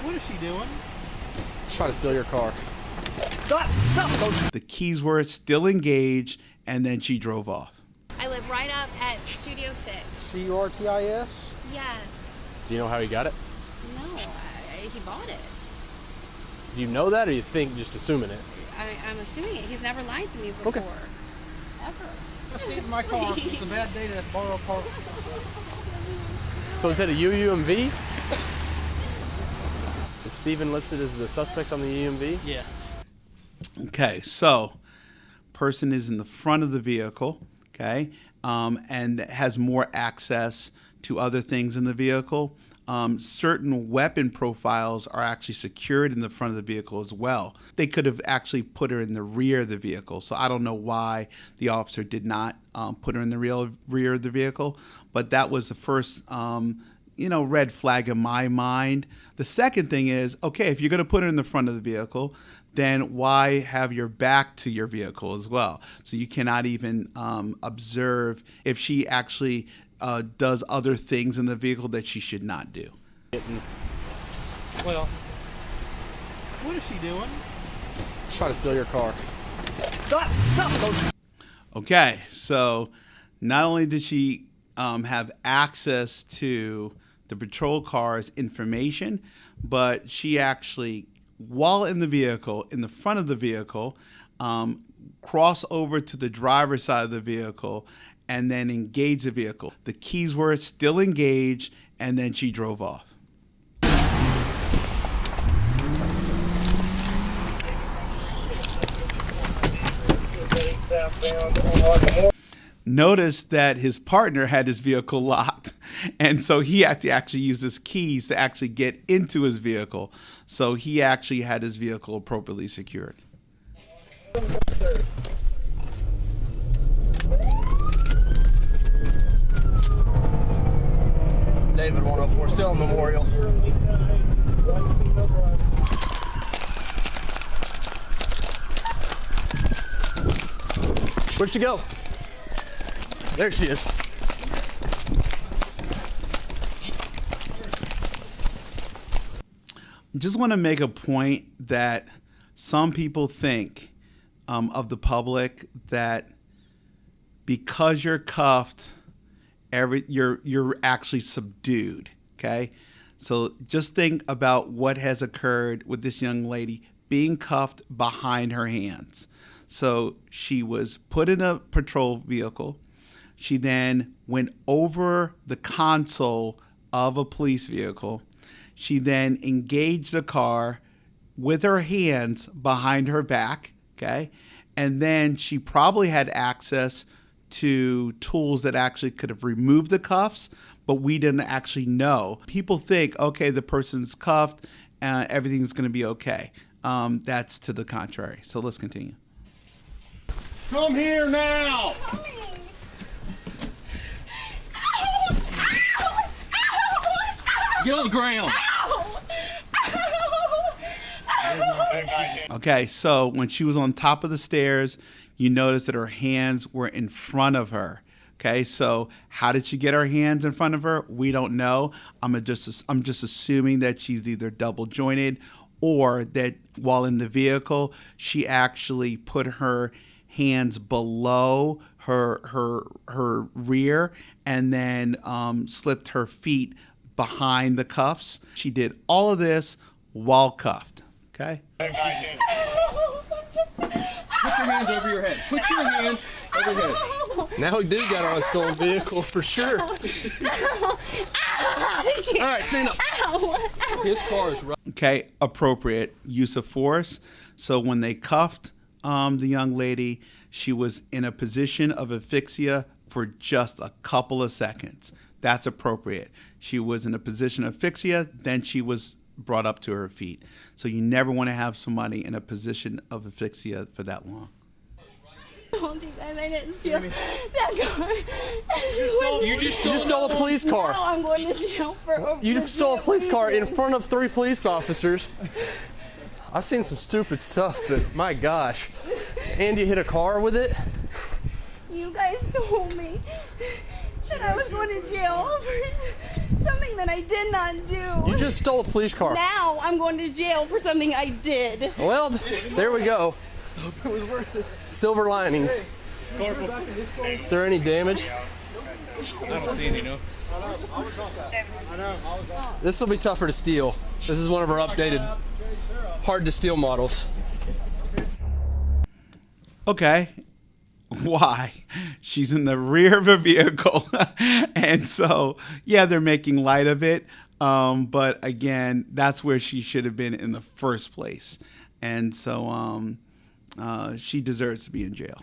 What is she doing? Trying to steal your car. Stop! Stop! The keys were still engaged, and then she drove off. I live right up at Studio 6. C-U-R-T-I-S? Yes. Do you know how he got it? No, he bought it. Do you know that, or you think just assuming it? I'm assuming it. He's never lied to me before. Okay. Ever. Let's see in my car. It's a bad day to borrow a car. So is it a UUMV? Is Steven listed as the suspect on the UUMV? Yeah. Okay, so person is in the front of the vehicle, okay, and has more access to other things in the vehicle. Certain weapon profiles are actually secured in the front of the vehicle as well. They could have actually put her in the rear of the vehicle. So I don't know why the officer did not put her in the rear of the vehicle, but that was the first, red flag in my mind. The second thing is, okay, if you're going to put her in the front of the vehicle, then why have your back to your vehicle as well? So you cannot even observe if she actually does other things in the vehicle that she should not do. Well, what is she doing? Trying to steal your car. Stop! Stop! Okay, so not only did she have access to the patrol car's information, but she actually, while in the vehicle, in the front of the vehicle, cross over to the driver's side of the vehicle and then engage the vehicle. The keys were still engaged, and then she drove off. Notice that his partner had his vehicle locked, and so he had to actually use his keys to actually get into his vehicle. So he actually had his vehicle appropriately secured. David 104, still Memorial. Where'd she go? There she is. Just want to make a point that some people think of the public that because you're cuffed, you're actually subdued. Okay, so just think about what has occurred with this young lady being cuffed behind her hands. So she was put in a patrol vehicle. She then went over the console of a police vehicle. She then engaged the car with her hands behind her back, okay? And then she probably had access to tools that actually could have removed the cuffs, but we didn't actually know. People think, okay, the person's cuffed and everything's gonna be okay. That's to the contrary. So let's continue. Come here now! Get on the ground! Okay, so when she was on top of the stairs, you notice that her hands were in front of her. Okay, so how did she get her hands in front of her? We don't know. I'm just assuming that she's either double jointed or that while in the vehicle, she actually put her hands below her rear and then slipped her feet behind the cuffs. She did all of this while cuffed. Okay. Put your hands over your head. Put your hands over your head. Now he did got on a stolen vehicle for sure. All right, stand up. His car is right. Okay, appropriate use of force. So when they cuffed the young lady, she was in a position of asphyxia for just a couple of seconds. That's appropriate. She was in a position of asphyxia, then she was brought up to her feet. So you never want to have somebody in a position of asphyxia for that long. I told you guys I didn't steal that car. You just stole a police car. No, I'm going to jail for You stole a police car in front of 3 police officers. I've seen some stupid stuff, but my gosh. And you hit a car with it? You guys told me that I was going to jail something that I did not do. You just stole a police car. Now I'm going to jail for something I did. Well, there we go. Silver linings. Is there any damage? I don't see any, no. This will be tougher to steal. This is one of our updated, hard to steal models. Okay. Why? She's in the rear of a vehicle. And so, yeah, they're making light of it. But again, that's where she should have been in the first place. And so she deserves to be in jail.